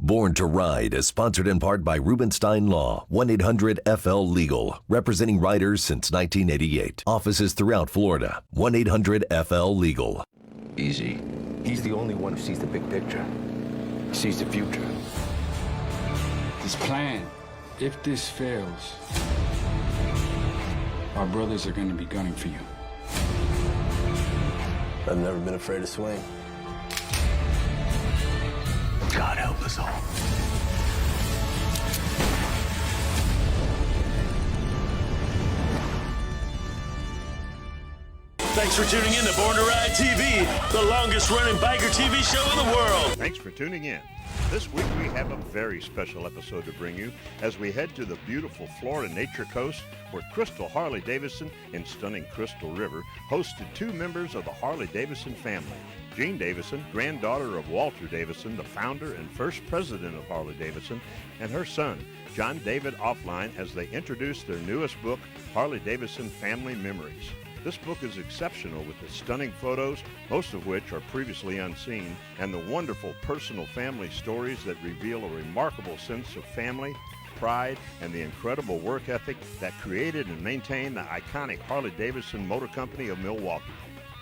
Born to Ride is sponsored in part by Rubenstein Law, 1-800-FL-LEGAL, representing riders since 1988. Offices throughout Florida, 1-800-FL-LEGAL. Easy. He's the only one who sees the big picture. He sees the future. This plan, if this fails, our brothers are going to be gunning for you. I've never been afraid to swing. God help us all. Thanks for tuning in to Born to Ride TV, the longest running biker TV show in the world. Thanks for tuning in. This week we have a very special episode to bring you as we head to the beautiful Florida Nature Coast where Crystal Harley-Davidson and stunning Crystal River hosted two members of the Harley-Davidson family. Jean Davidson, granddaughter of Walter Davidson, the founder and first president of Harley-Davidson, and her son, John David Offline, as they introduced their newest book, Harley-Davidson Family Memories. This book is exceptional with its stunning photos, most of which are previously unseen, and the wonderful personal family stories that reveal a remarkable sense of family, pride, and the incredible work ethic that created and maintained the iconic Harley-Davidson Motor Company of Milwaukee.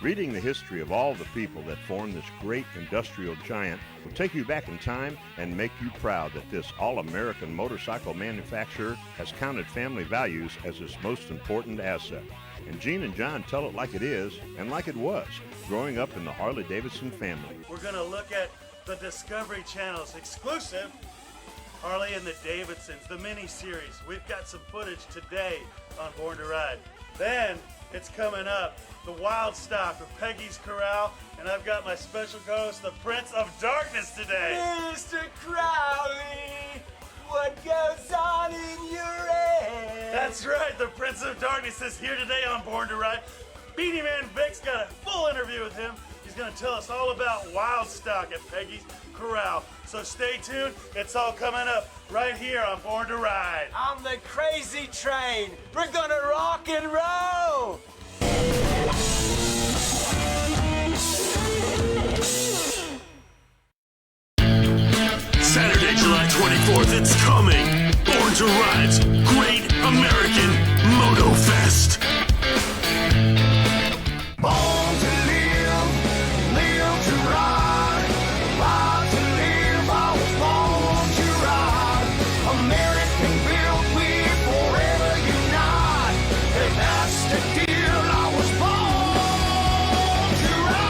Reading the history of all the people that formed this great industrial giant will take you back in time and make you proud that this all-American motorcycle manufacturer has counted family values as its most important asset. And Gene and John tell it like it is and like it was, growing up in the Harley-Davidson family. We're going to look at the Discovery Channel's exclusive Harley and the Davidsons, the mini-series. We've got some footage today on Born to Ride. Then it's coming up, the Wild Stock of Peggy's Corral, and I've got my special co-host, the Prince of Darkness today. Mr. Crowley, what goes on in your head? That's right, the Prince of Darkness is here today on Born to Ride. Beanie Man Vic's got a full interview with him. He's going to tell us all about Wild Stock at Peggy's Corral. So stay tuned, it's all coming up right here on Born to Ride. On the crazy train, we're gonna rock and roll! Saturday, July 24th, it's coming. Born to Ride's Great American Moto Fest. Born to live, live to ride, ride to live, I was born to ride. American built, we forever unite, and that's the deal, I was born to ride.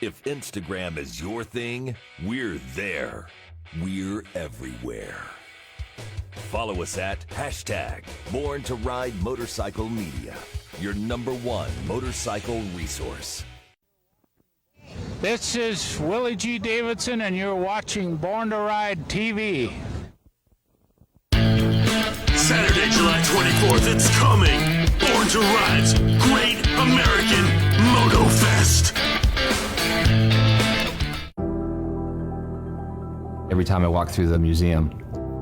If Instagram is your thing, we're there. We're everywhere. Follow us at #Born to Ride Motorcycle Media, your #1 motorcycle resource. This is Willie G. Davidson, and you're watching Born to Ride TV. Saturday, July 24th, it's coming. Born to Ride's Great American Moto Fest. Every time I walk through the museum,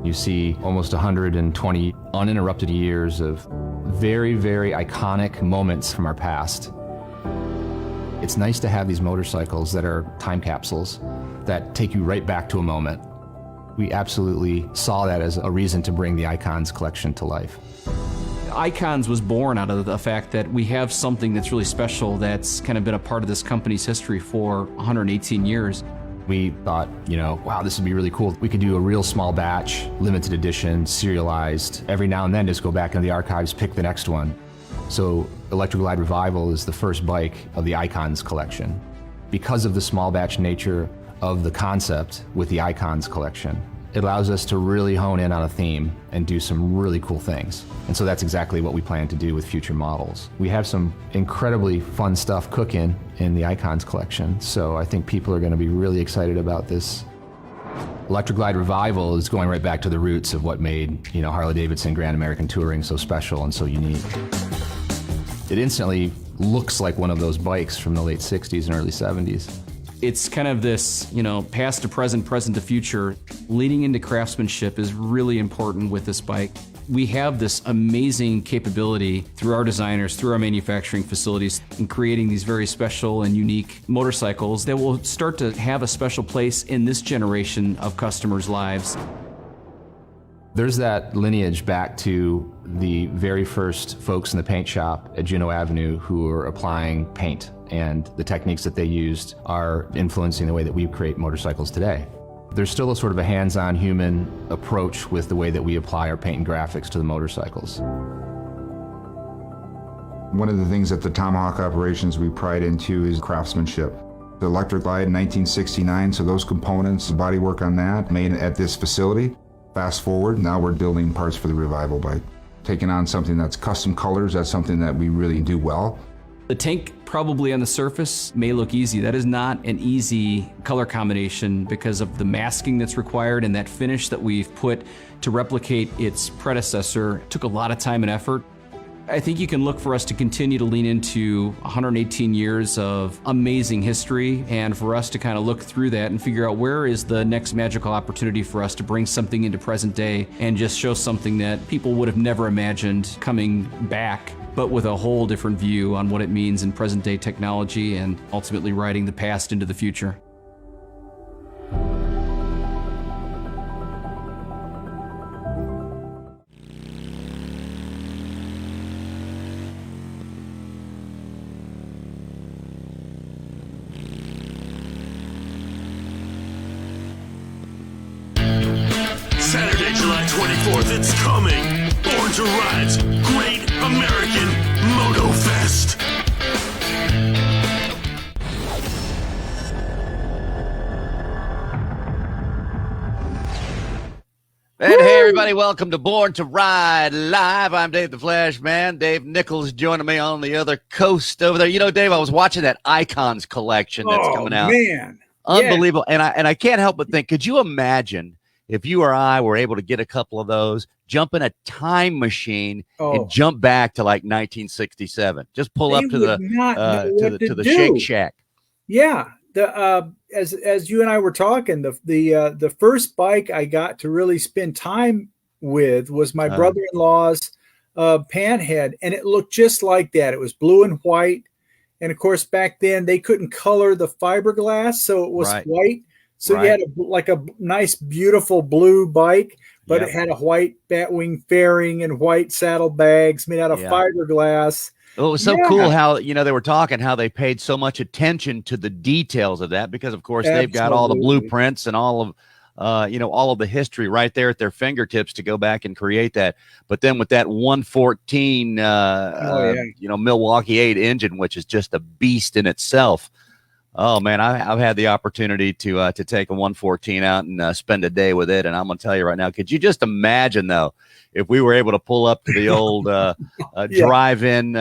you see almost 120 uninterrupted years of very, very iconic moments from our past. It's nice to have these motorcycles that are time capsules that take you right back to a moment. We absolutely saw that as a reason to bring the Icons collection to life. Icons was born out of the fact that we have something that's really special that's kind of been a part of this company's history for 118 years. We thought, wow, this would be really cool. We could do a real small batch, limited edition, serialized. Every now and then just go back into the archives, pick the next one. So Electric Glide Revival is the first bike of the Icons collection. Because of the small batch nature of the concept with the Icons collection, it allows us to really hone in on a theme and do some really cool things. And so that's exactly what we plan to do with future models. We have some incredibly fun stuff cooking in the Icons collection, so I think people are going to be really excited about this. Electric Glide Revival is going right back to the roots of what made, Harley-Davidson Grand American Touring so special and so unique. It instantly looks like one of those bikes from the late 60s and early 70s. It's kind of this, past to present, present to future. Leading into craftsmanship is really important with this bike. We have this amazing capability through our designers, through our manufacturing facilities, in creating these very special and unique motorcycles that will start to have a special place in this generation of customers' lives. There's that lineage back to the very first folks in the paint shop at Juneau Avenue who were applying paint, and the techniques that they used are influencing the way that we create motorcycles today. There's still a sort of a hands-on human approach with the way that we apply our paint and graphics to the motorcycles. One of the things at the Tomahawk operations we pride into is craftsmanship. The Electric Glide in 1969, so those components, bodywork on that, made at this facility. Fast forward, now we're building parts for the Revival bike. Taking on something that's custom colors, that's something that we really do well. The tank probably on the surface may look easy. That is not an easy color combination because of the masking that's required, and that finish that we've put to replicate its predecessor took a lot of time and effort. I think you can look for us to continue to lean into 118 years of amazing history, and for us to kind of look through that and figure out where is the next magical opportunity for us to bring something into present day and just show something that people would have never imagined coming back, but with a whole different view on what it means in present day technology and ultimately riding the past into the future. Saturday, July 24th, it's coming. Born to Ride's Great American Moto Fest. And hey, everybody, welcome to Born to Ride Live. I'm Dave the Flash Man. Dave Nichols joining me on the other coast over there. Dave, I was watching that Icons collection that's coming out. Man. Unbelievable. Yeah. And I can't help but think, could you imagine if you or I were able to get a couple of those, jump in a time machine and jump back to like 1967? Just pull up to the Shake Shack. Yeah. As you and I were talking, the first bike I got to really spend time with was my brother-in-law's Panhead, and it looked just like that. It was blue and white, and of course back then they couldn't color the fiberglass, so it was white. So you had a nice, beautiful blue bike, but it had a white batwing fairing and white saddlebags made out of fiberglass. Well, it was so cool how, they were talking how they paid so much attention to the details of that because, of course, they've got all the blueprints and all of, all of the history right there at their fingertips to go back and create that. But then with that 114, Milwaukee 8 engine, which is just a beast in itself. Oh man, I've had the opportunity to take a 114 out and spend a day with it, and I'm gonna tell you right now. Could you just imagine though, if we were able to pull up to the old drive-in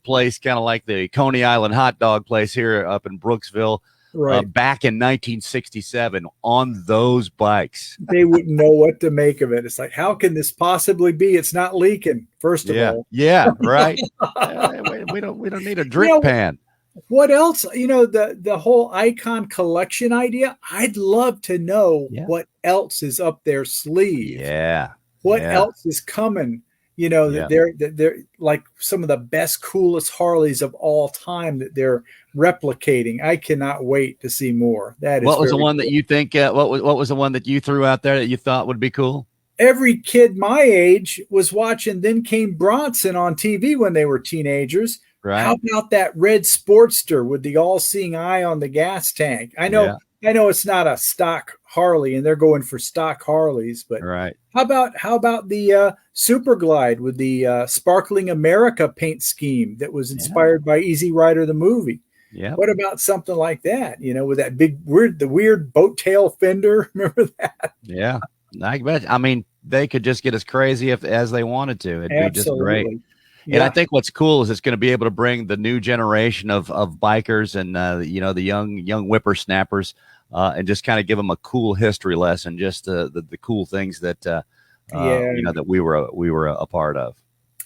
place, kind of like the Coney Island hot dog place here up in Brooksville, back in 1967 on those bikes? They wouldn't know what to make of it. It's like, how can this possibly be? It's not leaking. First of all, right. We don't need a drip pan. What else? The whole Icon collection idea. I'd love to know what else is up their sleeve. Yeah. What else is coming? You know, that they're like some of the best, coolest Harleys of all time that they're replicating. I cannot wait to see more. That is what was the one that you think? What was the one that you threw out there that you thought would be cool? Every kid my age was watching Then Came Bronson on TV when they were teenagers. Right. How about that red Sportster with the all-seeing eye on the gas tank? I know it's not a stock Harley, and they're going for stock Harleys, but how about the Super Glide with the Sparkling America paint scheme that was inspired by Easy Rider the movie? Yeah. What about something like that? You know, with that big weird boat tail fender. Remember that? Yeah, I bet. I mean, they could just get as crazy as they wanted to. It'd be just great. And I think what's cool is it's going to be able to bring the new generation of bikers and the young whippersnappers and just kind of give them a cool history lesson, just the cool things that that we were a part of.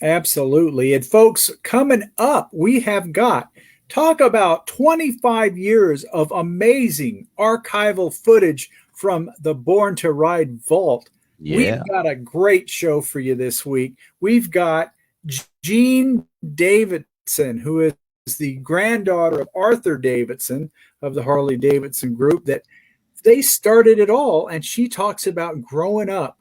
Absolutely. And folks, coming up, we have got talk about 25 years of amazing archival footage from the Born to Ride vault. Yeah. We've got a great show for you this week. We've got Gene Davidson, who is the granddaughter of Arthur Davidson of the Harley Davidson Group, that they started it all. And she talks about growing up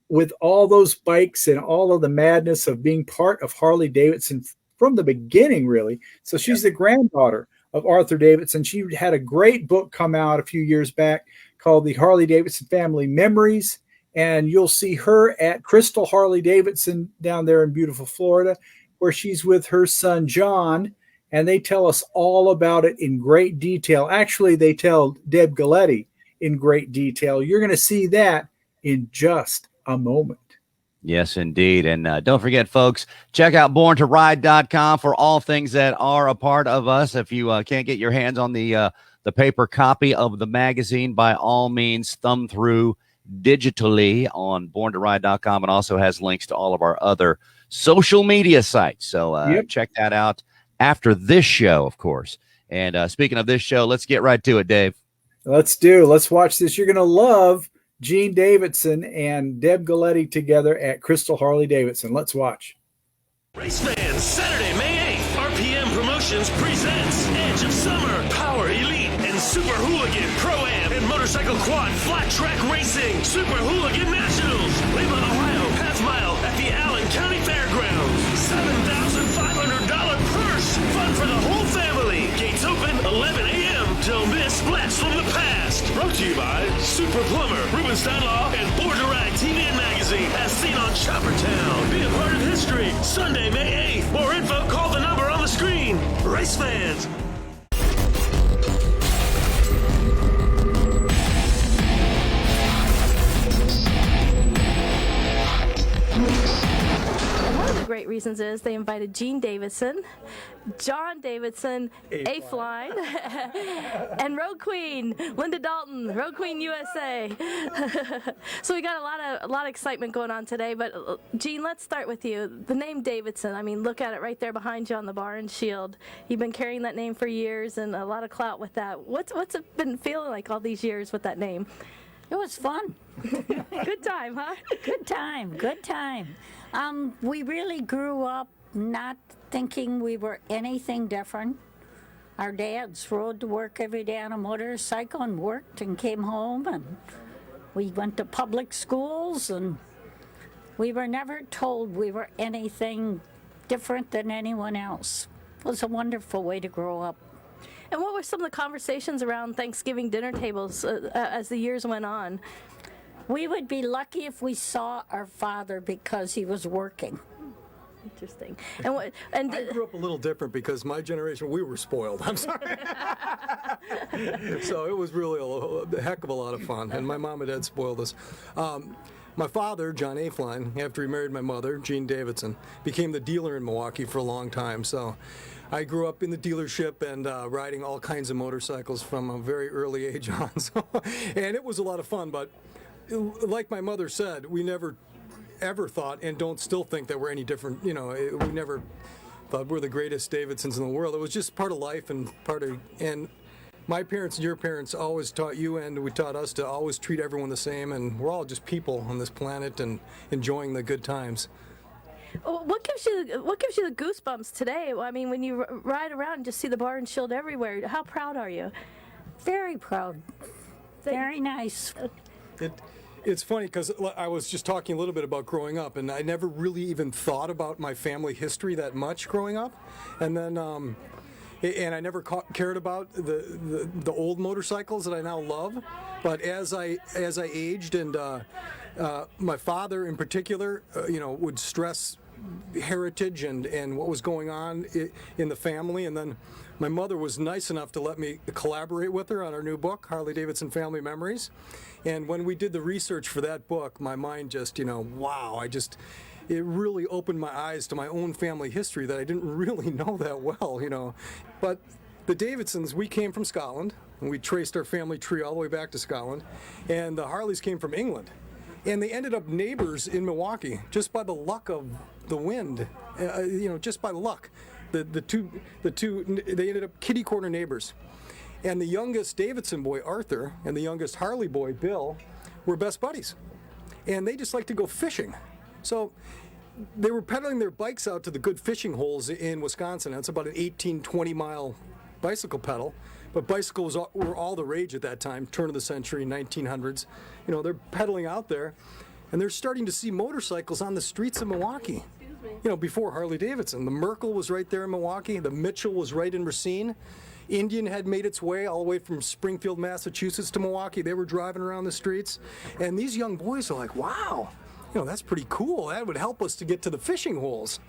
with all those bikes and all of the madness of being part of Harley Davidson from the beginning, really. So she's the granddaughter of Arthur Davidson. She had a great book come out a few years back called The Harley Davidson Family Memories. And you'll see her at Crystal Harley Davidson down there in beautiful Florida, where she's with her son, John, and they tell us all about it in great detail. Actually, they tell Deb Galletti in great detail. You're going to see that in just a moment. Yes, indeed. And don't forget, folks, check out borntoride.com for all things that are a part of us. If you can't get your hands on the paper copy of the magazine, by all means, thumb through digitally on borntoride.com. It also has links to all of our other social media sites. So check that out after this show, of course. And speaking of this show, let's get right to it, Dave. Let's watch this. You're going to love Gene Davidson and Deb Galletti together at Crystal Harley Davidson. Let's watch. Race fans, Saturday, May 8th, RPM Promotions presents Edge of Summer, Power Elite, and Super Hooligan Pro-Am and Motorcycle Quad Flat Track Racing, Super Hooligan Nationals, Leyland, Ohio, half mile at the Allen County Fairgrounds. $7,500 purse, fun for the whole family. Gates open 11 a.m. Don't miss Blast from the Past. Brought to you by Super Plumber, Rubenstein Law, and Born to Ride TV and Magazine, as seen on Chopper Town. Be a part of history. Sunday, May 8th. More info, call the number on the screen. Race fans. One of the great reasons is they invited Gene Davidson, John Davidson, A-Fline, and Road Queen, Linda Dalton, Road Queen USA. So we got a lot of excitement going on today. But Gene, let's start with you. The name Davidson, I mean, look at it right there behind you on the bar and shield. You've been carrying that name for years and a lot of clout with that. What's it been feeling like all these years with that name? It was fun. Good time, huh? Good time. We really grew up not thinking we were anything different. Our dads rode to work every day on a motorcycle and worked and came home, and we went to public schools, and we were never told we were anything different than anyone else. It was a wonderful way to grow up. And what were some of the conversations around Thanksgiving dinner tables as the years went on? We would be lucky if we saw our father because he was working. Interesting. And I grew up a little different because my generation, we were spoiled. I'm sorry. So it was really a heck of a lot of fun, and my mom and dad spoiled us. My father, John A-Fline, after he married my mother, Gene Davidson, became the dealer in Milwaukee for a long time. So I grew up in the dealership and riding all kinds of motorcycles from a very early age on. And it was a lot of fun, but like my mother said, we never ever thought, and don't still think, that we're any different. You know, we never thought we're the greatest Davidsons in the world. It was just part of life and and my parents and your parents always taught you, and we taught us, to always treat everyone the same, and we're all just people on this planet and enjoying the good times. What gives you the goosebumps today? I mean, when you ride around and just see the bar and shield everywhere, how proud are you? Very proud. Very nice. It's funny because I was just talking a little bit about growing up, and I never really even thought about my family history that much growing up, and then and I never cared about the old motorcycles that I now love. But as I aged, and my father in particular, would stress heritage and what was going on in the family, and then my mother was nice enough to let me collaborate with her on our new book, Harley-Davidson Family Memories. And when we did the research for that book, my mind just, wow, it really opened my eyes to my own family history that I didn't really know that well, But the Davidsons, we came from Scotland, and we traced our family tree all the way back to Scotland, and the Harleys came from England. And they ended up neighbors in Milwaukee just by the luck of the wind, just by luck. The two, they ended up kitty corner neighbors. And the youngest Davidson boy, Arthur, and the youngest Harley boy, Bill, were best buddies. And they just like to go fishing. So they were pedaling their bikes out to the good fishing holes in Wisconsin. That's about an 18-20 mile bicycle pedal. But bicycles were all the rage at that time, turn of the century, 1900s. They're pedaling out there, and they're starting to see motorcycles on the streets of Milwaukee. Before Harley-Davidson. The Merkel was right there in Milwaukee. The Mitchell was right in Racine. Indian had made its way all the way from Springfield, Massachusetts to Milwaukee. They were driving around the streets. And these young boys are like, wow, that's pretty cool. That would help us to get to the fishing holes.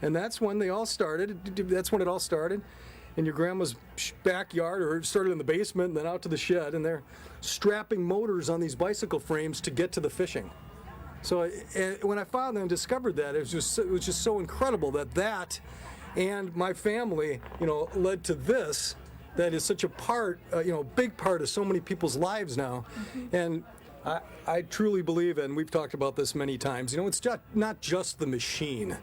And that's when they all started. That's when it all started. In your grandma's backyard, or it started in the basement and then out to the shed. And they're strapping motors on these bicycle frames to get to the fishing. So when I found and discovered that, it was just so incredible that and my family, led to this. That is such a part, big part of so many people's lives now. And I truly believe, and we've talked about this many times, it's not just the machine.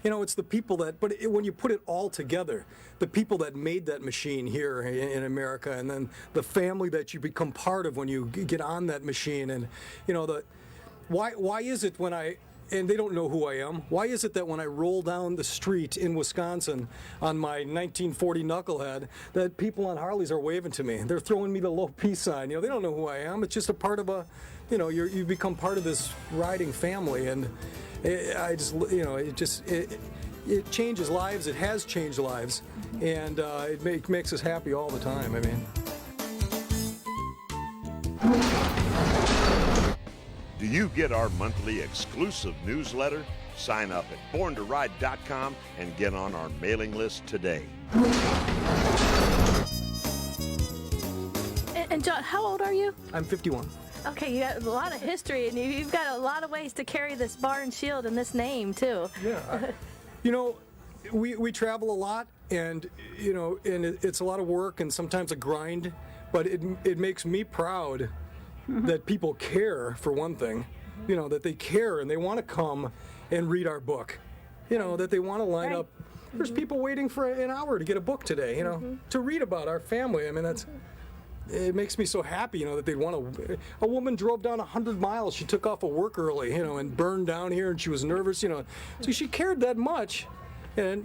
It's the people but when you put it all together, the people that made that machine here in America, and then the family that you become part of when you get on that machine, and why is it and they don't know who I am, why is it that when I roll down the street in Wisconsin on my 1940 knucklehead, that people on Harleys are waving to me? They're throwing me the low peace sign. They don't know who I am. It's just a part of you become part of this riding family, and it changes lives. It has changed lives, and it makes us happy all the time. Do you get our monthly exclusive newsletter? Sign up at borntoride.com and get on our mailing list today. And John, how old are you? I'm 51. Okay, you got a lot of history, and you've got a lot of ways to carry this bar and shield and this name too. Yeah. We travel a lot, and it's a lot of work and sometimes a grind, but it makes me proud that people care, for one thing, that they care and they want to come and read our book, that they want to line up. There's people waiting for an hour to get a book today, to read about our family. It makes me so happy, that they'd want to. A woman drove down 100 miles. She took off of work early, and burned down here, and she was nervous, So she cared that much, and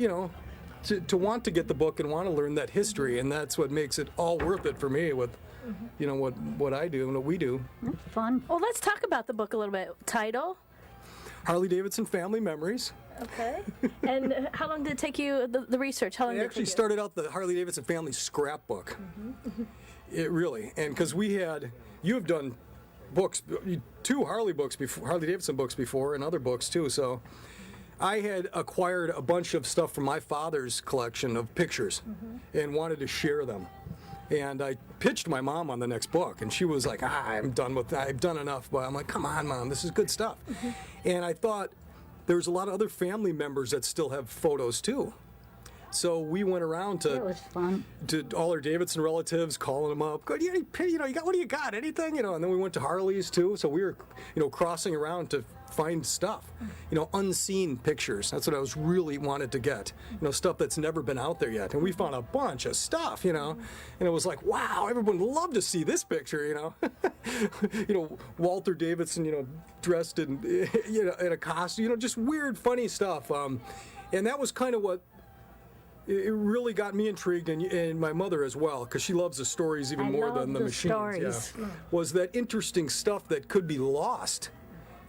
to want to get the book and want to learn that history, and that's what makes it all worth it for me with. What I do and what we do. Fun. Well, let's talk about the book a little bit. Title? Harley-Davidson Family Memories. Okay. And how long did it take you, the research? How long I did it actually take you? started out the Harley-Davidson Family Scrapbook. It really, and because you have done books, 2 Harley-Davidson books before, and other books too, so I had acquired a bunch of stuff from my father's collection of pictures and wanted to share them. And I pitched my mom on the next book, and she was like, I'm done with that. I've done enough. But I'm like, come on, Mom, this is good stuff. And I thought there was a lot of other family members that still have photos, too. So we went around to It was fun. to all our Davidson relatives, calling them up. Good, you got what do you got? Anything, And then we went to Harley's too. So we were, crossing around to find stuff, unseen pictures. That's what I was really wanted to get. Stuff that's never been out there yet. And we found a bunch of stuff, and it was like, wow, everyone would love to see this picture, Walter Davidson, dressed in, in a costume, just weird, funny stuff. And that was kind of what. It really got me intrigued, and my mother as well, because she loves the stories even more than the machines. Stories. Yeah. Was that interesting stuff that could be lost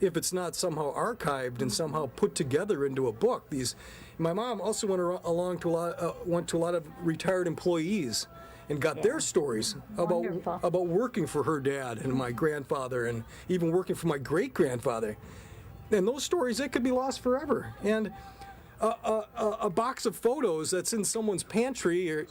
if it's not somehow archived and somehow put together into a book? My mom also went to a lot of retired employees and got their stories about working for her dad and my grandfather, and even working for my great grandfather. And those stories, they could be lost forever. And a box of photos that's in someone's pantry, or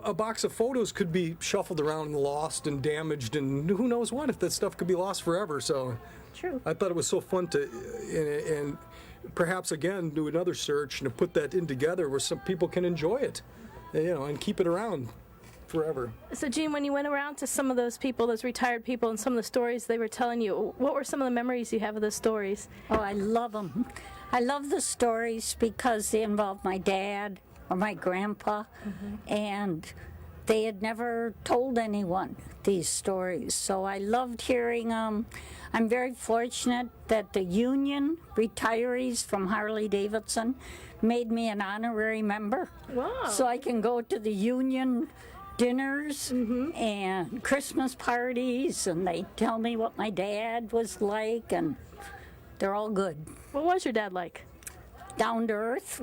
a box of photos could be shuffled around and lost and damaged, and who knows what, if that stuff could be lost forever. So true. I thought it was so fun to and perhaps again do another search and to put that in together where some people can enjoy it, and keep it around forever. So, Gene, when you went around to some of those people, those retired people, and some of the stories they were telling you, what were some of the memories you have of those stories? Oh, I love them. I love the stories because they involve my dad or my grandpa, and they had never told anyone these stories. So I loved hearing them. I'm very fortunate that the union retirees from Harley-Davidson made me an honorary member. Wow. So I can go to the union dinners and Christmas parties, and they tell me what my dad was like, and they're all good. What was your dad like? Down to earth,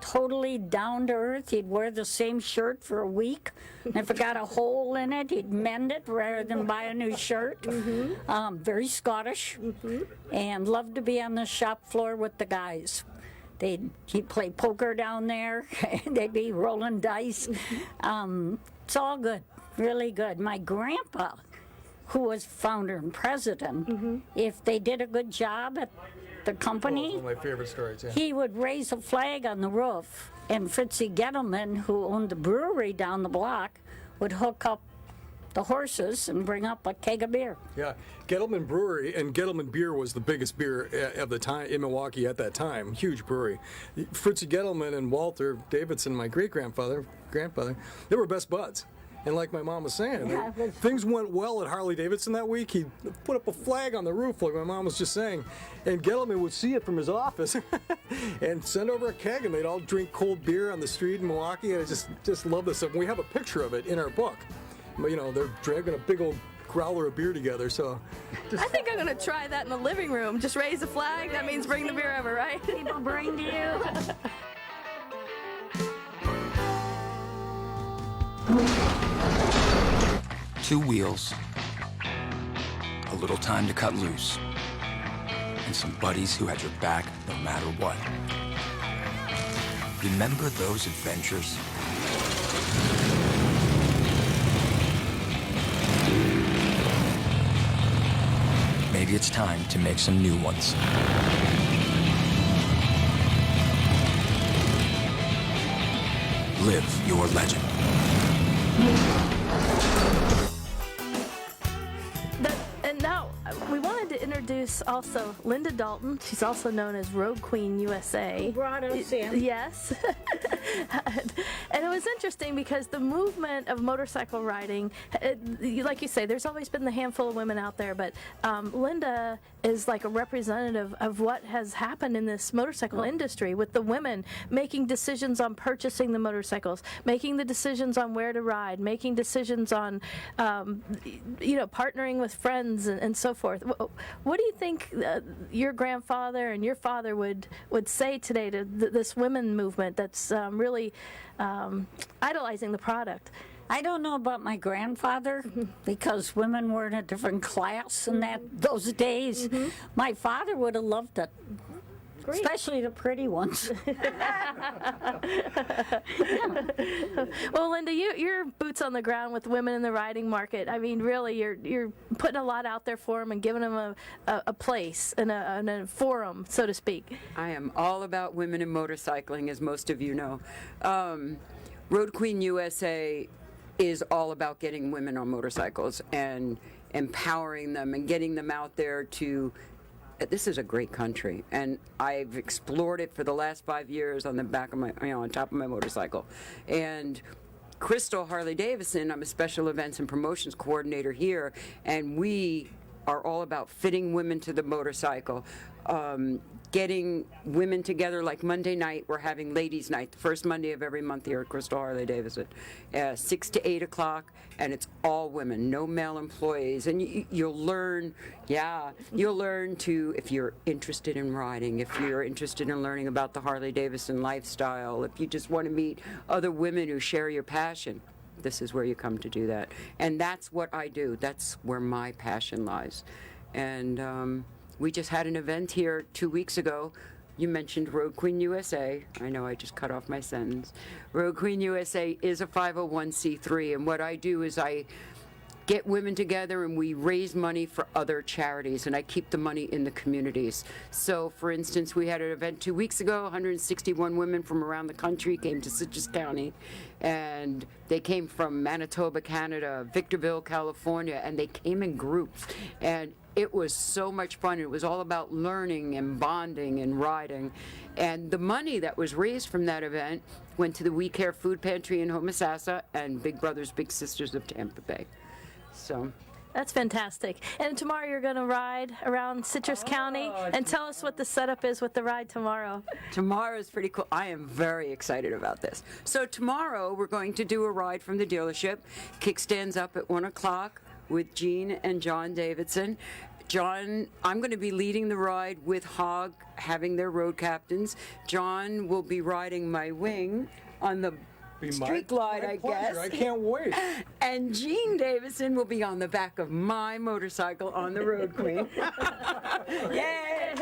totally down to earth. He'd wear the same shirt for a week, and if it got a hole in it, he'd mend it rather than buy a new shirt. Very Scottish, and loved to be on the shop floor with the guys. He'd play poker down there. They'd be rolling dice. It's all good, really good. My grandpa, who was founder and president, if they did a good job at the company, one of my favorite stories. Yeah. He would raise a flag on the roof, and Fritzy Gettleman, who owned the brewery down the block, would hook up the horses and bring up a keg of beer. Yeah, Gettleman Brewery and Gettleman Beer was the biggest beer of the time in Milwaukee at that time. Huge brewery. Fritzy Gettleman and Walter Davidson, my grandfather, they were best buds. And like my mom was saying, things went well at Harley-Davidson that week. He put up a flag on the roof, like my mom was just saying, and Gettleman would see it from his office and send over a keg, and they'd all drink cold beer on the street in Milwaukee. And I just love this. And we have a picture of it in our book. They're dragging a big old growler of beer together. So I think I'm going to try that in the living room. Just raise a flag. That means bring the beer over, right? People bring to you. 2 wheels, a little time to cut loose, and some buddies who had your back no matter what. Remember those adventures? Maybe it's time to make some new ones. Live your legend. And now we wanted to introduce also Linda Dalton. She's also known as Road Queen USA. Who brought us in. Yes. And it was interesting because the movement of motorcycle riding, like you say, there's always been the handful of women out there, but Linda is like a representative of what has happened in this motorcycle industry, with the women making decisions on purchasing the motorcycles, making the decisions on where to ride, making decisions on, partnering with friends and so forth. What do you think your grandfather and your father would say today to this women movement that's really idolizing the product? I don't know about my grandfather because women were in a different class in those days. My father would have loved it. Especially the pretty ones. Well, Linda, you're boots on the ground with women in the riding market. I mean, really, you're putting a lot out there for them and giving them a place and a forum, so to speak. I am all about women in motorcycling, as most of you know. Road Queen USA is all about getting women on motorcycles and empowering them and getting them out there to. This is a great country, and I've explored it for the last 5 years on the back of my, on top of my motorcycle. And Crystal Harley Davidson, I'm a special events and promotions coordinator here, and we are all about fitting women to the motorcycle, getting women together. Like Monday night, we're having Ladies' Night, the first Monday of every month here at Crystal Harley Davidson, 6 to 8 o'clock, and it's all women, no male employees. And you'll learn, you'll learn to, if you're interested in riding, if you're interested in learning about the Harley Davidson lifestyle, if you just want to meet other women who share your passion, this is where you come to do that. And that's what I do. That's where my passion lies. And we just had an event here 2 weeks ago. You mentioned Road Queen USA. I know I just cut off my sentence. Road Queen USA is a 501c3, and what I do is I get women together and we raise money for other charities, and I keep the money in the communities. So, for instance, we had an event 2 weeks ago. 161 women from around the country came to Citrus County, and they came from Manitoba, Canada, Victorville, California, and they came in groups. And it was so much fun. It was all about learning and bonding and riding. And the money that was raised from that event went to the We Care Food Pantry in Homosassa and Big Brothers Big Sisters of Tampa Bay. So that's fantastic. And tomorrow you're going to ride around Citrus County, and tell us what the setup is with the ride tomorrow. Tomorrow is pretty cool. I am very excited about this. So tomorrow we're going to do a ride from the dealership. Kickstands up at 1 o'clock with Gene and John Davidson. John, I'm going to be leading the ride with Hogg, having their road captains. John will be riding my wing on the street glide, I guess. I can't wait. And Gene Davidson will be on the back of my motorcycle on the Road Queen. Yay!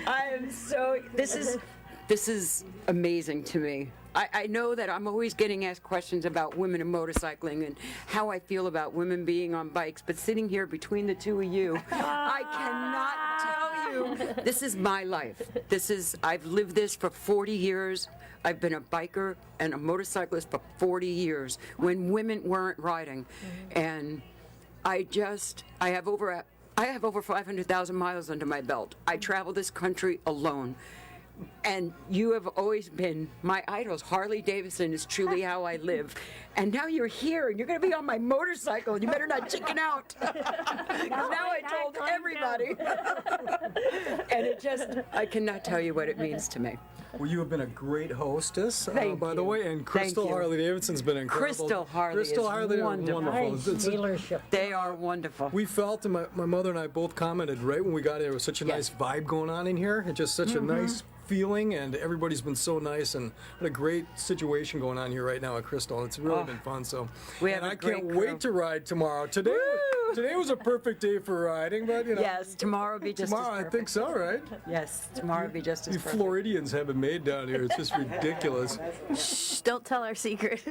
I am so. This is amazing to me. I know that I'm always getting asked questions about women in motorcycling and how I feel about women being on bikes, but sitting here between the two of you, I cannot tell you. This is my life. I've lived this for 40 years. I've been a biker and a motorcyclist for 40 years when women weren't riding. And I have over 500,000 miles under my belt. I travel this country alone. And you have always been my idols. Harley Davidson is truly how I live. And now you're here, and you're going to be on my motorcycle, and you better not chicken out. Because now I told everybody. And I cannot tell you what it means to me. Well, you have been a great hostess, by the you. way, and Crystal Harley Davidson's been incredible. Crystal Harley is wonderful. Wonderful. They are wonderful. We felt, and my mother and I both commented right when we got here, there was such a nice vibe going on in here. It's just such a nice feeling, and everybody's been so nice, and what a great situation going on here right now at Crystal. It's really been fun. So I can't wait to ride tomorrow. Today was a perfect day for riding, but yes, tomorrow will be just tomorrow. As I think so, right? Yes, tomorrow will be just as You perfect. Floridians have it made down here. It's just ridiculous. Shh, don't tell our secret.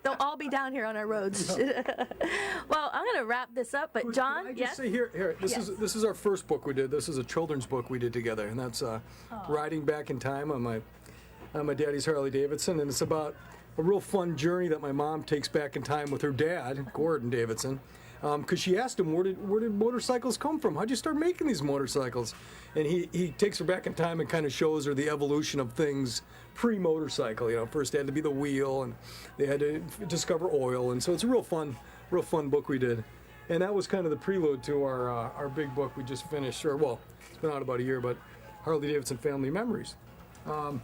They'll all be down here on our roads. Well, I'm going to wrap this up, but John, Can I just say here, this is our first book we did. This is a children's book we did together, and that's Riding Back in Time on my daddy's Harley Davidson, and it's about a real fun journey that my mom takes back in time with her dad, Gordon Davidson. Because she asked him, where did motorcycles come from? How'd you start making these motorcycles? And he takes her back in time and kind of shows her the evolution of things pre-motorcycle. First they had to be the wheel, and they had to discover oil, and so it's a real fun book we did. And that was kind of the prelude to our big book we just finished. It's been out about a year, but Harley Davidson Family Memories. Well,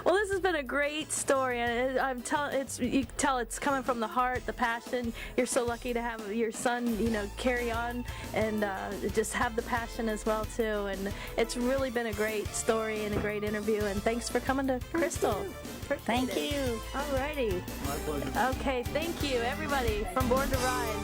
this has been a great story, and you can tell it's coming from the heart, the passion. You're so lucky to have your son, carry on and just have the passion as well too. And it's really been a great story and a great interview. And thanks for coming to Crystal. Thank you. Alrighty. My pleasure. Okay, thank you everybody from Born to Ride.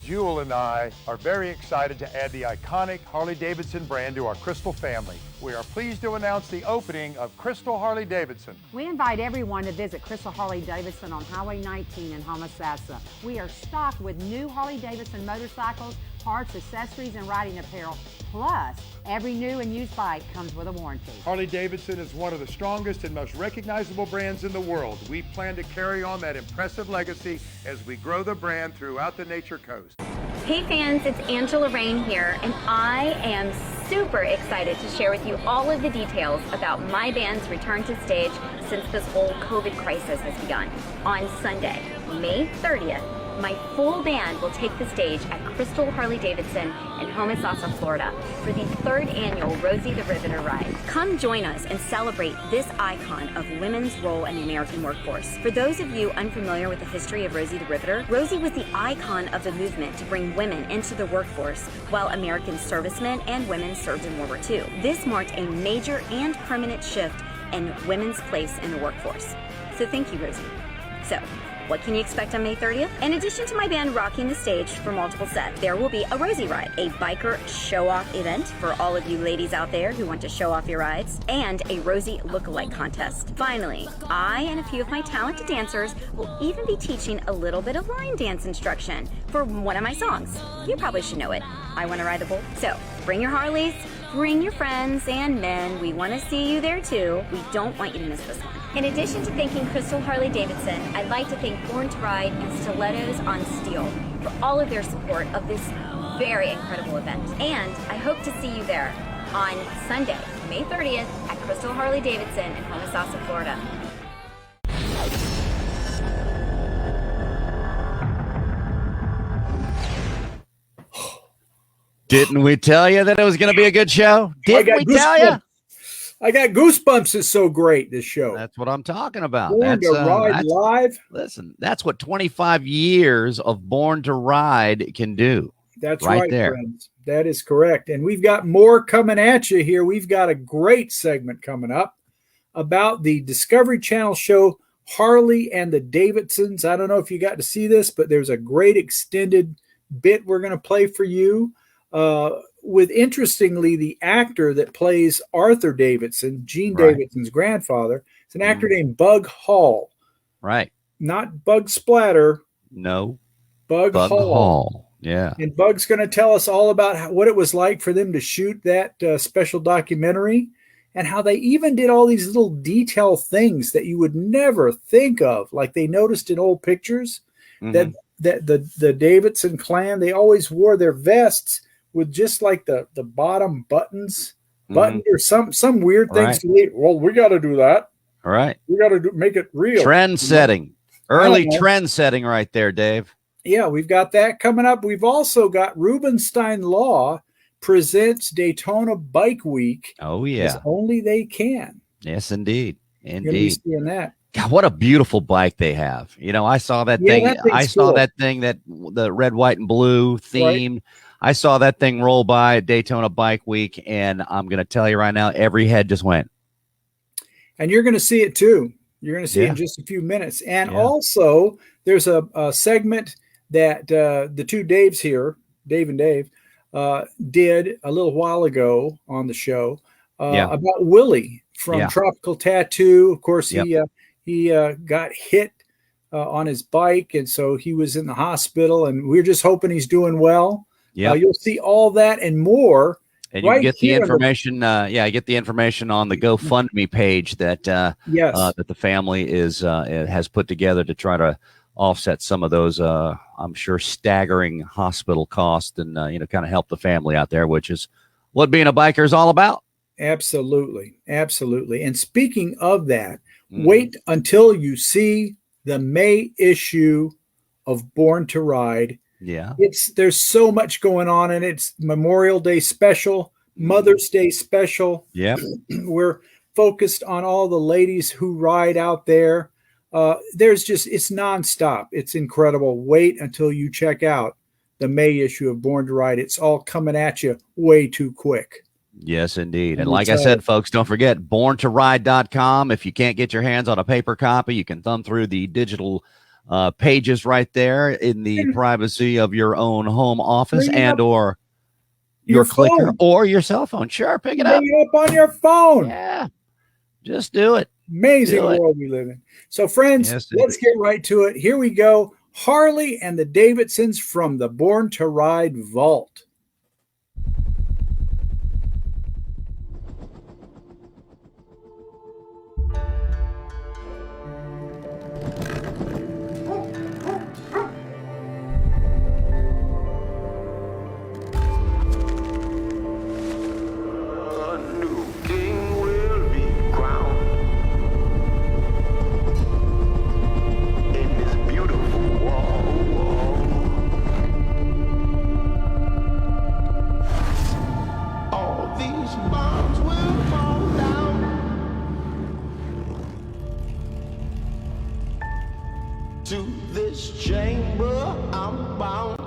Jewel and I are very excited to add the iconic Harley-Davidson brand to our Crystal family. We are pleased to announce the opening of Crystal Harley-Davidson. We invite everyone to visit Crystal Harley-Davidson on Highway 19 in Homosassa. We are stocked with new Harley-Davidson motorcycles, parts, accessories, and riding apparel. Plus, every new and used bike comes with a warranty. Harley-Davidson is one of the strongest and most recognizable brands in the world. We plan to carry on that impressive legacy as we grow the brand throughout the Nature Coast. Hey fans, it's Angela Rain here, and I am super excited to share with you all of the details about my band's return to stage since this whole COVID crisis has begun. On Sunday, May 30th, my full band will take the stage at Crystal Harley-Davidson in Homosassa, Florida for the 3rd annual Rosie the Riveter Ride. Come join us and celebrate this icon of women's role in the American workforce. For those of you unfamiliar with the history of Rosie the Riveter, Rosie was the icon of the movement to bring women into the workforce while American servicemen and women served in World War II. This marked a major and permanent shift in women's place in the workforce. So thank you, Rosie. So, what can you expect on May 30th? In addition to my band rocking the stage for multiple sets, there will be a Rosie Ride, a biker show-off event for all of you ladies out there who want to show off your rides, and a Rosie look-alike contest. Finally, I and a few of my talented dancers will even be teaching a little bit of line dance instruction for one of my songs. You probably should know it. I Want to Ride the Bull. So, bring your Harleys, bring your friends and men. We want to see you there too. We don't want you to miss this one. In addition to thanking Crystal Harley-Davidson, I'd like to thank Born to Ride and Stilettos on Steel for all of their support of this very incredible event. And I hope to see you there on Sunday, May 30th at Crystal Harley-Davidson in Homosassa, Florida. Didn't we tell you that it was going to be a good show? Didn't we tell you? I got goosebumps. It's so great, this show. That's what I'm talking about. Born to Ride live. Listen, that's what 25 years of Born to Ride can do. That's right there. Friends. That is correct. And we've got more coming at you here. We've got a great segment coming up about the Discovery Channel show Harley and the Davidsons. I don't know if you got to see this, but there's a great extended bit we're going to play for you. With, interestingly, the actor that plays Arthur Davidson, Gene Davidson's grandfather, is an actor named Bug Hall. Right. Not Bug Splatter. No. Bug Hall. Yeah. And Bug's going to tell us all about what it was like for them to shoot that special documentary and how they even did all these little detail things that you would never think of. Like they noticed in old pictures that the Davidson clan, they always wore their vests with just like the bottom buttons buttoned or some weird things. Well, we got to do that. All right. We got to make it real. Trend setting. Early trend setting right there, Dave. Yeah, we've got that coming up. We've also got Rubenstein Law presents Daytona Bike Week. Oh, yeah. As only they can. Yes, indeed. You're gonna be seeing that. God, what a beautiful bike they have. You know, I saw that thing. I saw that thing, that the red, white, and blue theme. Right. I saw that thing roll by at Daytona Bike Week, and I'm going to tell you right now, every head just went. And you're going to see it too. You're going to see it in just a few minutes. And also, there's a segment that the two Daves here, Dave and Dave, did a little while ago on the show about Willie from Tropical Tattoo. Of course, he got hit on his bike, and so he was in the hospital, and we're just hoping he's doing well. Yeah, you'll see all that and more. And you get the information. Get the information on the GoFundMe page that that the family has put together to try to offset some of those, I'm sure, staggering hospital costs and kind of help the family out there, which is what being a biker is all about. Absolutely, absolutely. And speaking of that, wait until you see the May issue of Born to Ride. Yeah, there's so much going on, and it's Memorial Day special, Mother's Day special. Yeah, we're focused on all the ladies who ride out there. It's nonstop. It's incredible. Wait until you check out the May issue of Born to Ride. It's all coming at you way too quick. Yes, indeed. And like I said, folks, don't forget borntoride.com. If you can't get your hands on a paper copy, you can thumb through the digital pages right there in the privacy of your own home office and or your clicker or your cell phone. Sure, pick it up. Bring it up on your phone. Yeah, just do it. Amazing world we live in. So, friends, let's get right to it. Here we go. Harley and the Davidsons from the Born to Ride Vault. To this chamber I'm bound.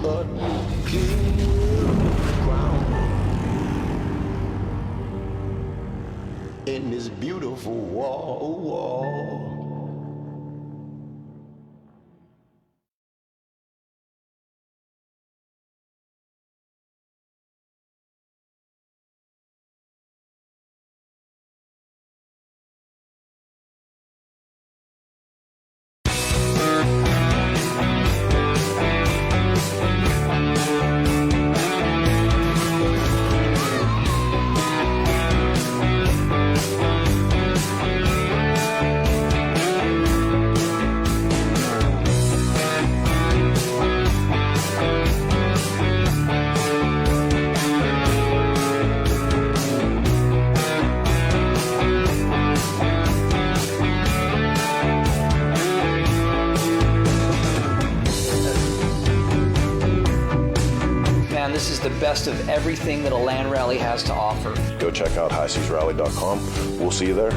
A new king will be crowned in this beautiful wall. This is the best of everything that a land rally has to offer. Go check out highseasrally.com. We'll see you there.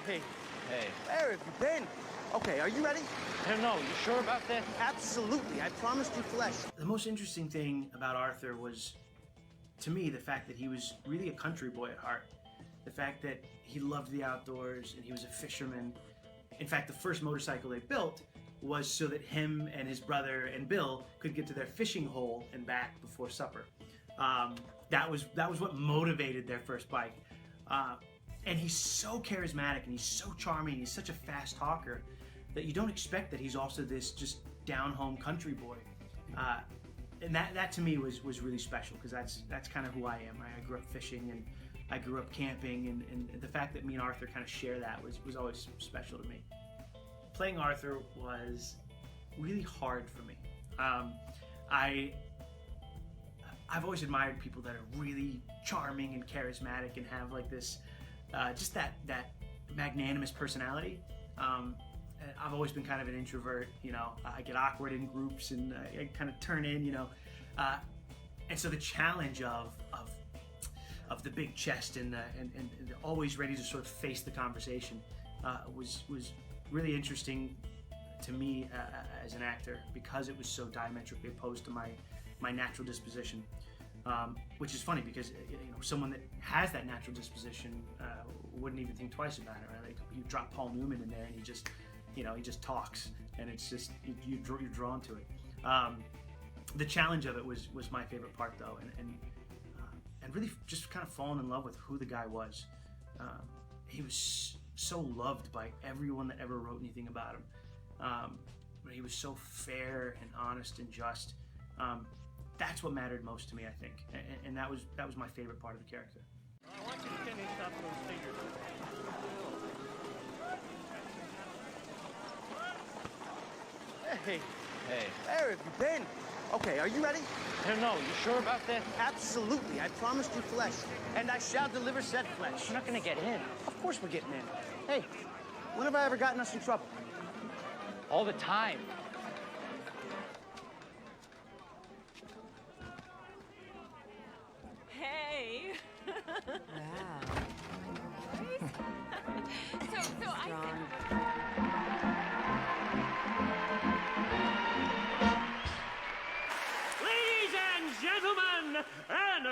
Hey, where have you been? Okay, are you ready? I don't know. You sure about that? Absolutely. I promised you flesh. The most interesting thing about Arthur was, to me, the fact that he was really a country boy at heart. The fact that he loved the outdoors and he was a fisherman. In fact, the first motorcycle they built was so that him and his brother and Bill could get to their fishing hole and back before supper. That was what motivated their first bike. And he's so charismatic and he's so charming. He's such a fast talker that you don't expect that he's also this just down-home country boy. And that to me was really special, because that's kind of who I am. I grew up fishing and I grew up camping, and the fact that me and Arthur kind of share that was always special to me. Playing Arthur was really hard for me. I've always admired people that are really charming and charismatic and have like this, just that magnanimous personality. I've always been kind of an introvert, you know. I get awkward in groups and I kind of turn in, you know. And so the challenge of the big chest and always ready to sort of face the conversation was really interesting to me as an actor, because it was so diametrically opposed to my natural disposition. Which is funny, because someone that has that natural disposition wouldn't even think twice about it, right? Like, you drop Paul Newman in there and he just talks, and it's just you're drawn to it. The challenge of it was my favorite part, though, and really just kind of falling in love with who the guy was. He was so loved by everyone that ever wrote anything about him. He was so fair and honest and just. That's what mattered most to me, I think, and that was my favorite part of the character. I want you to finish up those fingers. Hey, where have you been? Okay, are you ready? I don't know. You sure about that? Absolutely. I promised you flesh, and I shall deliver said flesh. We're not gonna get in. Of course we're getting in. Hey, when have I ever gotten us in trouble? All the time. Hey. Wow. So I Ladies and gentlemen, and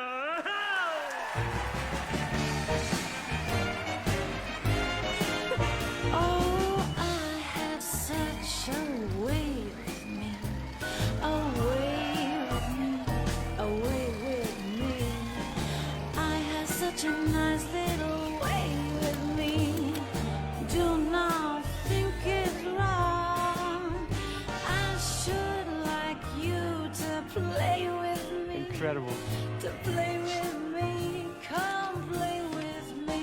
Oh, I have such a way with me, away with me, away with me. I have such a nice little way with me. Do not think it's wrong. I should like you to play with me. Incredible. To play with me, come play with me.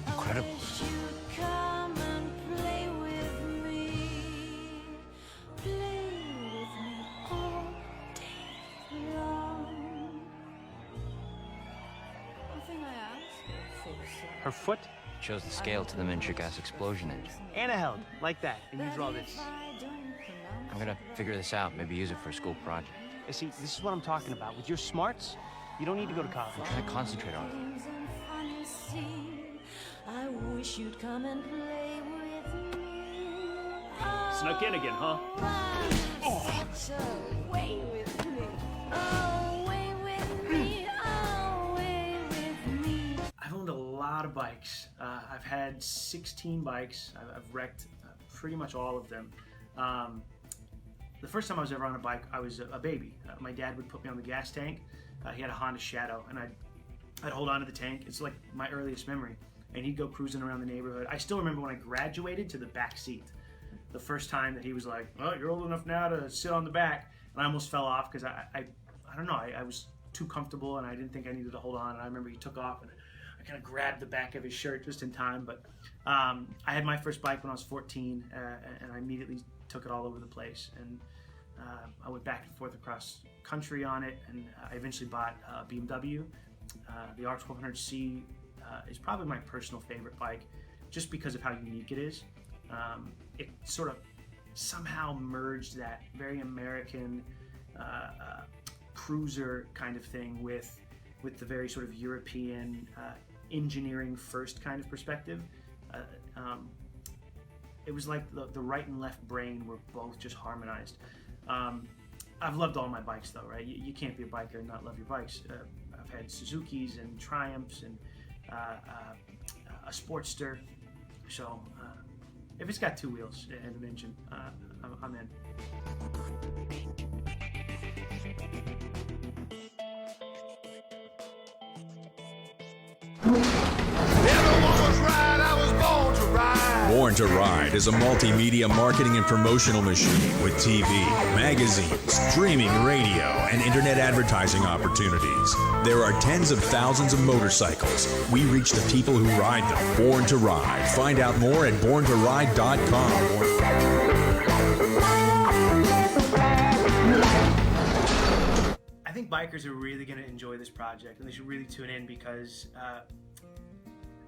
Incredible. You'd come and play with me. Play with me all day long. One thing I ask. Her foot? Shows the scale to the miniature gas explosion engine. Anna held like that, and you draw this. I'm gonna figure this out, maybe use it for a school project. You see, this is what I'm talking about. With your smarts, you don't need to go to college. I'm trying to concentrate on it. I wish you'd come and play with me. snuck in again, huh? Such a way with me. Away with me. Away with me. I've owned a lot of bikes. I've had 16 bikes. I've wrecked pretty much all of them. The first time I was ever on a bike, I was a baby. My dad would put me on the gas tank. He had a Honda Shadow, and I'd hold on to the tank. It's like my earliest memory. And he'd go cruising around the neighborhood. I still remember when I graduated to the back seat. The first time that he was like, "Oh, you're old enough now to sit on the back," and I almost fell off because I don't know. I was too comfortable, and I didn't think I needed to hold on. And I remember he took off, and I kind of grabbed the back of his shirt just in time. But I had my first bike when I was 14, and I immediately took it all over the place. And I went back and forth across country on it, and I eventually bought a BMW. The R1200C is probably my personal favorite bike, just because of how unique it is. It sort of somehow merged that very American cruiser kind of thing with the very sort of European engineering first kind of perspective. It was like the right and left brain were both just harmonized. I've loved all my bikes though, right? You can't be a biker and not love your bikes. I've had Suzukis and Triumphs and a Sportster. So if it's got two wheels and an engine, I'm in. Born to Ride is a multimedia marketing and promotional machine with TV, magazines, streaming radio, and internet advertising opportunities. There are tens of thousands of motorcycles. We reach the people who ride them. Born to Ride. Find out more at borntoride.com. I think bikers are really going to enjoy this project, and they should really tune in because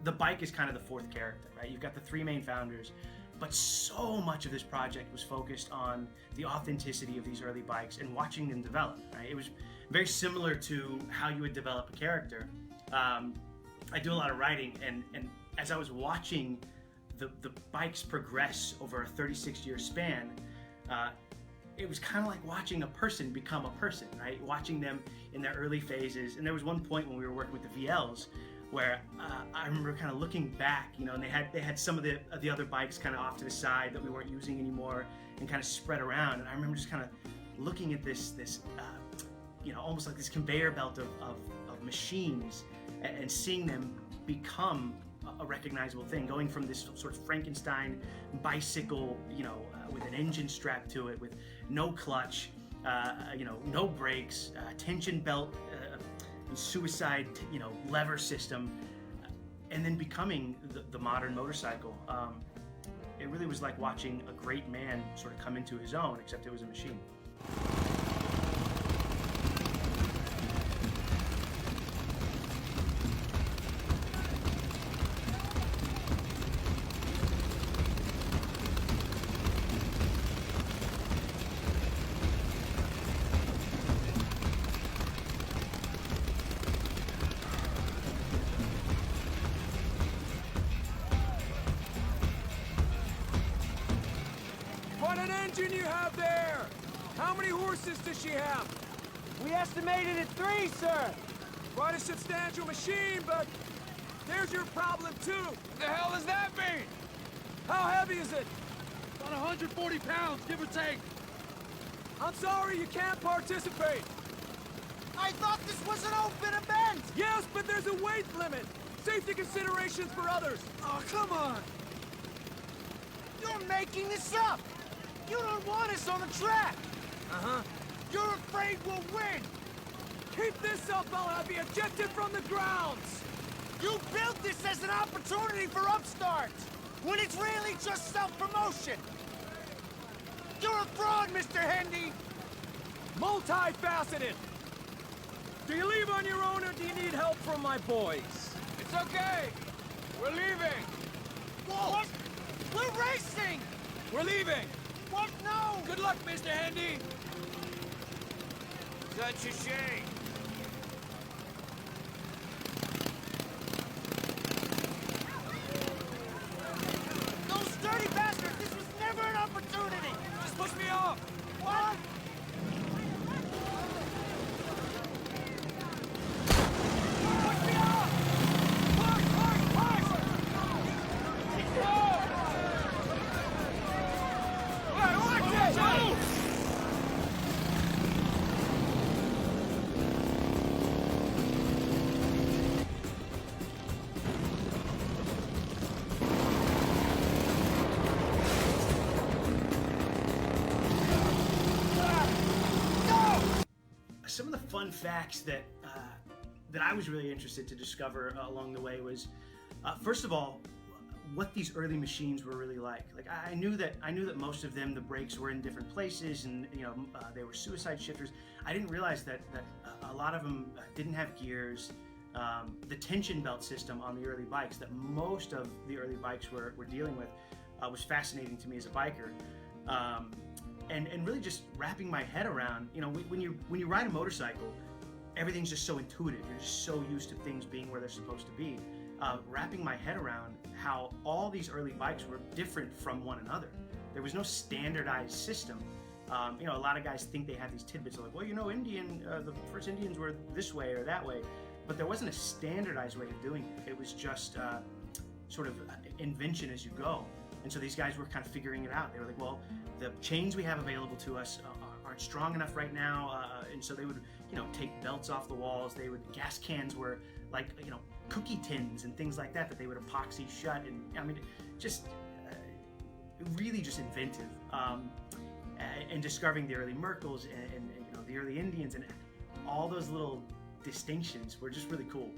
the bike is kind of the fourth character, right? You've got the three main founders, but so much of this project was focused on the authenticity of these early bikes and watching them develop, right? It was very similar to how you would develop a character. I do a lot of writing, and as I was watching the bikes progress over a 36-year span, it was kind of like watching a person become a person, right? Watching them in their early phases. And there was one point when we were working with the VLs where I remember kind of looking back, you know, and they had some of the other bikes kind of off to the side that we weren't using anymore and kind of spread around. And I remember just kind of looking at this you know, almost like this conveyor belt of machines and seeing them become a recognizable thing, going from this sort of Frankenstein bicycle, you know, with an engine strapped to it, with no clutch, you know, no brakes, tension belt, suicide, you know, lever system, and then becoming the modern motorcycle. It really was like watching a great man sort of come into his own, except it was a machine. engine you have there? How many horses does she have? We estimated at 3, sir. Quite a substantial machine, but there's your problem, too. What the hell does that mean? How heavy is it? About 140 pounds, give or take. I'm sorry you can't participate. I thought this was an open event. Yes, but there's a weight limit. Safety considerations for others. Oh, come on. You're making this up. You don't want us on the track. Uh-huh. You're afraid we'll win. Keep this up, I'll have you ejected from the grounds. You built this as an opportunity for upstarts, when it's really just self-promotion. You're a fraud, Mr. Hendy. Multifaceted. Do you leave on your own, or do you need help from my boys? It's okay. We're leaving. Whoa. What? We're racing. We're leaving. What? No. Good luck, Mr. Hendy. Such a shame. Those dirty bastards! This was never an opportunity! Just push me off! What? Push me off! Push! Hey, watch it! Some of the fun facts that I was really interested to discover along the way was, first of all, what these early machines were really like. Like I knew that most of them, the brakes were in different places, and they were suicide shifters. I didn't realize that a lot of them didn't have gears. The tension belt system on the early bikes that most of the early bikes were dealing with was fascinating to me as a biker. And really just wrapping my head around, when you ride a motorcycle, everything's just so intuitive. You're just so used to things being where they're supposed to be. Wrapping my head around how all these early bikes were different from one another. There was no standardized system. A lot of guys think they have these tidbits like, well, the first Indians were this way or that way, but there wasn't a standardized way of doing it. It was just sort of invention as you go. And so these guys were kind of figuring it out. They were like, well, the chains we have available to us aren't strong enough right now. And so they would, take belts off the walls. Gas cans were like, cookie tins and things like that they would epoxy shut. And I mean, just really just inventive. And discovering the early Merkles and the early Indians and all those little distinctions were just really cool.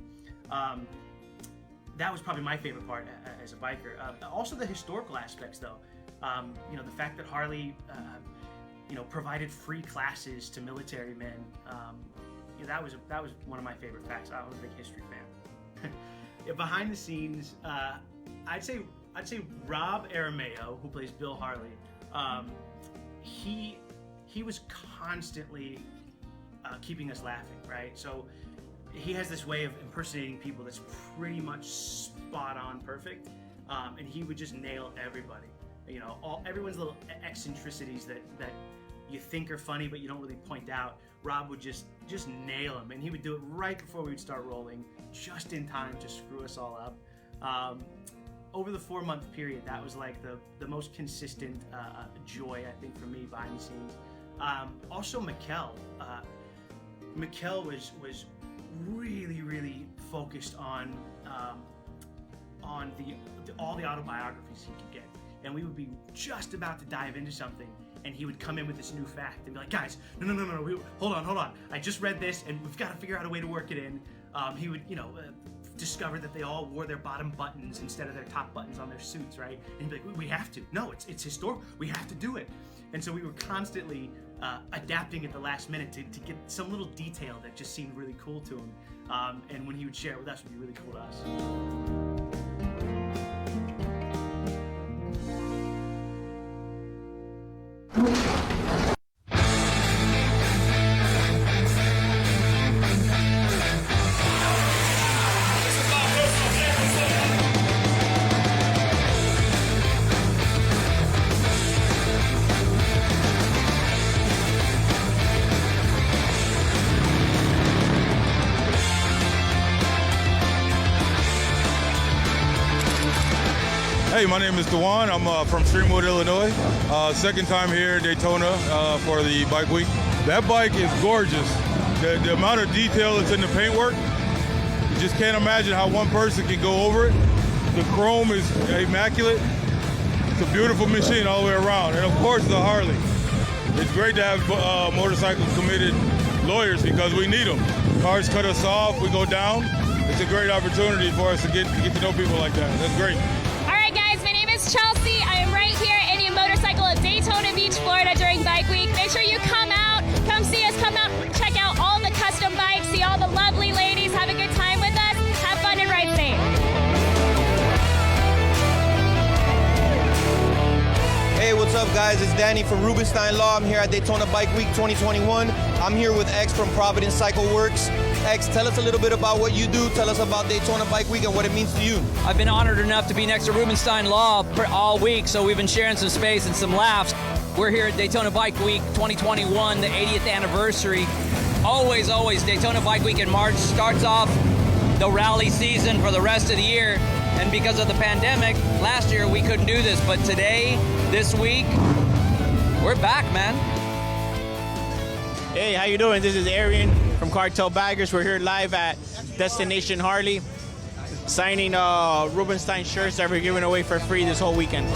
That was probably my favorite part as a biker. Also the historical aspects, though. The fact that Harley, provided free classes to military men. That was one of my favorite facts. I was a big history fan. Behind the scenes, I'd say Rob Arameo, who plays Bill Harley, he was constantly keeping us laughing, right? So he has this way of impersonating people that's pretty much spot on perfect, and he would just nail everybody. Everyone's little eccentricities that you think are funny but you don't really point out. Rob would just nail them, and he would do it right before we would start rolling, just in time to screw us all up. Over the 4-month period, that was like the most consistent joy, I think, for me behind the scenes. Also, Mikkel. Mikkel was really, really focused on all the autobiographies he could get. And we would be just about to dive into something, and he would come in with this new fact and be like, guys, no, hold on. I just read this, and we've got to figure out a way to work it in. He would, discover that they all wore their bottom buttons instead of their top buttons on their suits, right? And he'd be like, we have to. No, it's historical. We have to do it. And so we were constantly adapting at the last minute to get some little detail that just seemed really cool to him. And when he would share it with us, it would be really cool to us. Hey, my name is Dewan. I'm from Streamwood, Illinois. Second time here at Daytona for the bike week. That bike is gorgeous. The amount of detail that's in the paintwork, you just can't imagine how one person can go over it. The chrome is immaculate. It's a beautiful machine all the way around. And of course, the Harley. It's great to have motorcycle committed lawyers because we need them. Cars cut us off, we go down. It's a great opportunity for us to get to know people like that. That's great. All right, guys, my name is Chelsea. I am right here at Indian Motorcycle at Daytona Beach, Florida during Bike Week. Make sure you come out, come see us, come out, check out all the custom bikes, see all the lovely ladies, have a good time with us, have fun and ride safe. Hey, what's up, guys? It's Danny from Rubenstein Law. I'm here at Daytona Bike Week 2021. I'm here with X from Providence Cycle Works. X, tell us a little bit about what you do. Tell us about Daytona Bike Week and what it means to you. I've been honored enough to be next to Rubenstein Law all week, so we've been sharing some space and some laughs. We're here at Daytona Bike Week 2021, the 80th anniversary. Always, Daytona Bike Week in March starts off the rally season for the rest of the year. And because of the pandemic, last year we couldn't do this, but today, this week, we're back, man. Hey, how you doing? This is Arian from Cartel Baggers. We're here live at Destination Harley, signing Rubenstein shirts that we're giving away for free this whole weekend.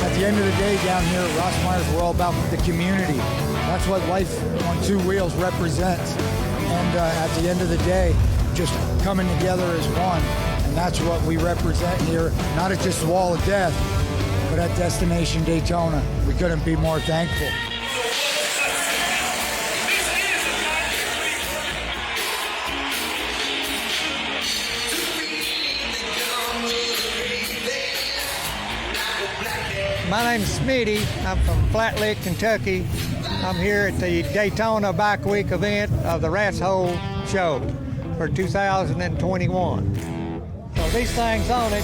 At the end of the day, down here at Ross Myers, we're all about the community. That's what life on two wheels represents. And at the end of the day, just coming together as one. And that's what we represent here, not at just the Wall of Death, but at Destination Daytona. We couldn't be more thankful. My name's Smitty. I'm from Flat Lick, Kentucky. I'm here at the Daytona Bike Week event of the Rat's Hole Show for 2021. So these things on it,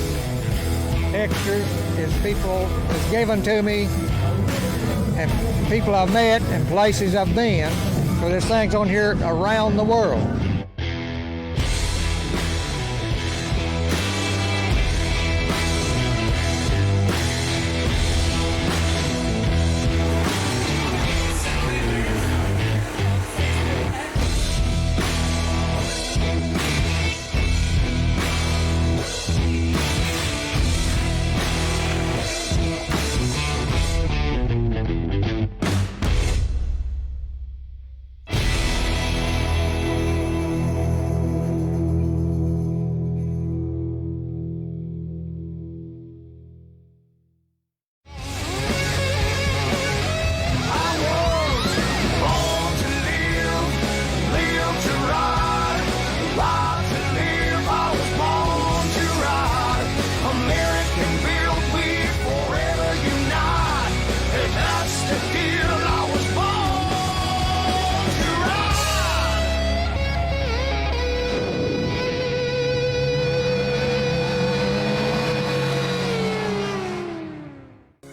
extras, is given to me, and people I've met and places I've been. So there's things on here around the world.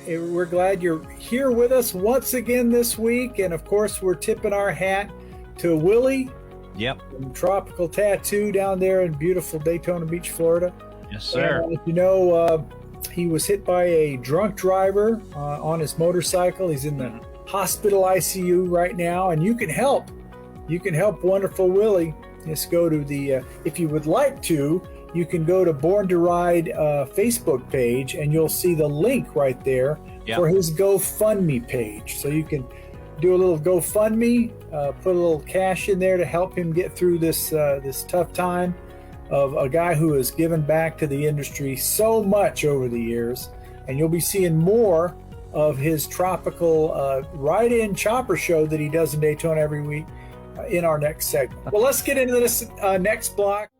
We're glad you're here with us once again this week. And of course, we're tipping our hat to Willie. Yep. From Tropical Tattoo down there in beautiful Daytona Beach, Florida. Yes, sir. And, you know, he was hit by a drunk driver on his motorcycle. He's in the hospital ICU right now, and you can help. You can help wonderful Willie. Just go to the, if you would like to, you can go to Born to Ride Facebook page, and you'll see the link right there for his GoFundMe page. So you can do a little GoFundMe, put a little cash in there to help him get through this this tough time of a guy who has given back to the industry so much over the years. And you'll be seeing more of his tropical ride-in chopper show that he does in Daytona every week in our next segment. Well, let's get into this next block.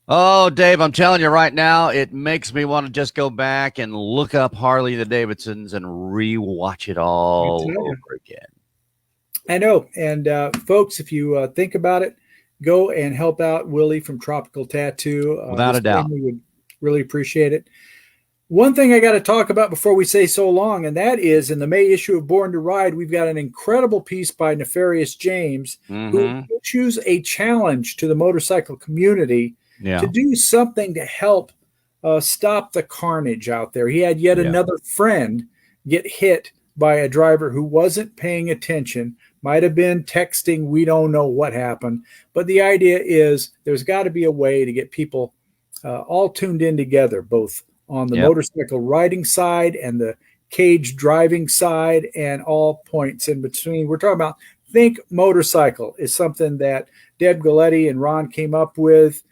Oh, Dave, I'm telling you right now, it makes me want to just go back and look up Harley the Davidsons and rewatch it all over again. I know. And folks, if you think about it, go and help out Willie from Tropical Tattoo. Without a doubt. We would really appreciate it. One thing I got to talk about before we say so long, and that is in the May issue of Born to Ride, we've got an incredible piece by Nefarious James, who issues a challenge to the motorcycle community to do something to help stop the carnage out there. He had yet another friend get hit by a driver who wasn't paying attention, might have been texting. We don't know what happened. But the idea is there's got to be a way to get people all tuned in together, both on the motorcycle riding side and the cage driving side and all points in between. We're talking about Think Motorcycle is something that Deb Galetti and Ron came up with.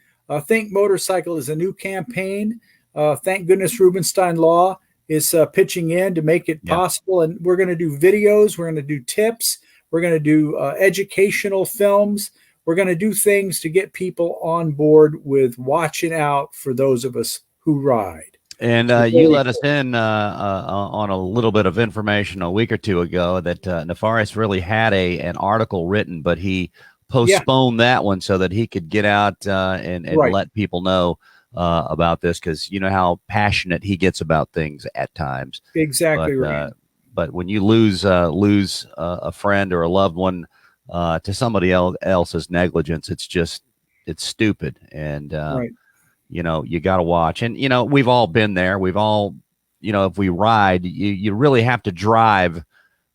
Think Motorcycle is a new campaign. Thank goodness Rubenstein Law is pitching in to make it possible. And we're going to do videos. We're going to do tips. We're going to do educational films. We're going to do things to get people on board with watching out for those of us who ride. And you let us in on a little bit of information a week or two ago that Nefarious really had an article written, but he postponed that one so that he could get out and let people know about this, because you know how passionate he gets about things at times. Exactly right. But when you lose a friend or a loved one to somebody else's negligence, it's stupid. And you know, you got to watch. And, you know, we've all been there. We've all, you know, if we ride, you really have to drive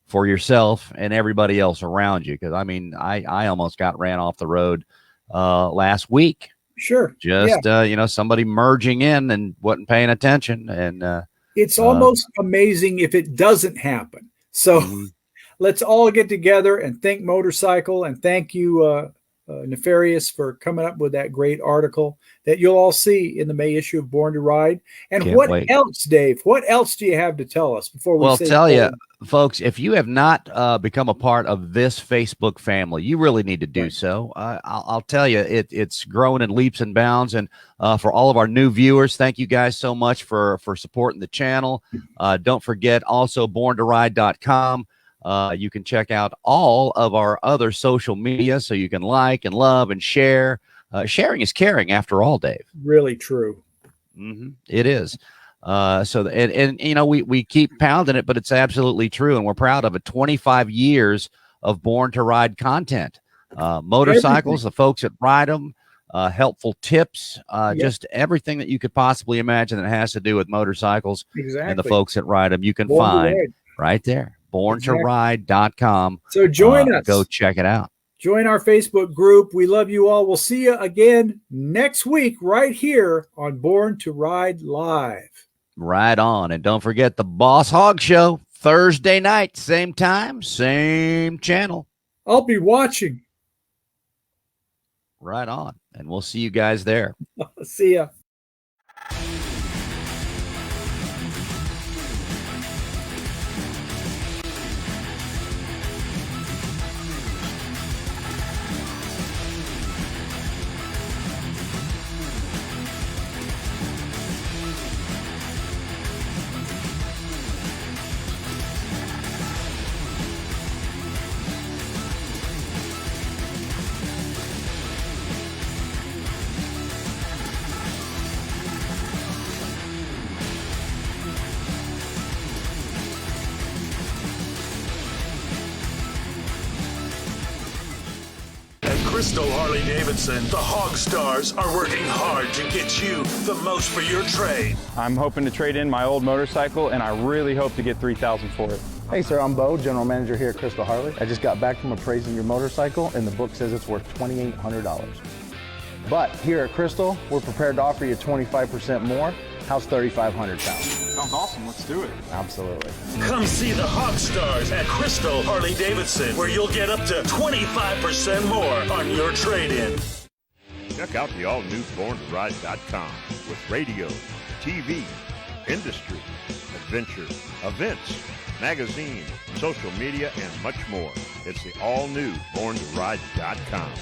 for yourself and everybody else around you. Because, I mean, I almost got ran off the road last week. Sure. Just, you know, somebody merging in and wasn't paying attention. And it's almost amazing if it doesn't happen. So let's all get together and think motorcycle. And thank you, Nefarious, for coming up with that great article that you'll all see in the May issue of Born to Ride. And what else, Dave? What else do you have to tell us before we say tell you, folks, if you have not become a part of this Facebook family, you really need to do so. I'll tell you, it's growing in leaps and bounds. And for all of our new viewers, thank you guys so much for supporting the channel. Don't forget also borntoride.com. You can check out all of our other social media so you can like and love and share. Sharing is caring, after all, Dave. Really true. It is. And you know, we keep pounding it, but it's absolutely true. And we're proud of it. 25 years of Born to Ride content, motorcycles, the folks that ride them, helpful tips, just everything that you could possibly imagine that has to do with motorcycles and the folks that ride them. You can find right there. borntoride.com. So join us. Go check it out. Join our Facebook group. We love you all. We'll see you again next week right here on Born to Ride Live. Right on. And don't forget the Boss Hog Show, Thursday night, same time, same channel. I'll be watching. Right on. And we'll see you guys there. See ya. Crystal Harley-Davidson, the Hog Stars are working hard to get you the most for your trade. I'm hoping to trade in my old motorcycle, and I really hope to get $3,000 for it. Hey sir, I'm Bo, general manager here at Crystal Harley. I just got back from appraising your motorcycle, and the book says it's worth $2,800. But here at Crystal, we're prepared to offer you 25% more. How's $3,500 sound? Sounds awesome. Let's do it. Absolutely. Come see the Hog Stars at Crystal Harley-Davidson, where you'll get up to 25% more on your trade-in. Check out the all-new BornToRide.com with radio, TV, industry, adventure, events, magazine, social media, and much more. It's the all-new BornToRide.com.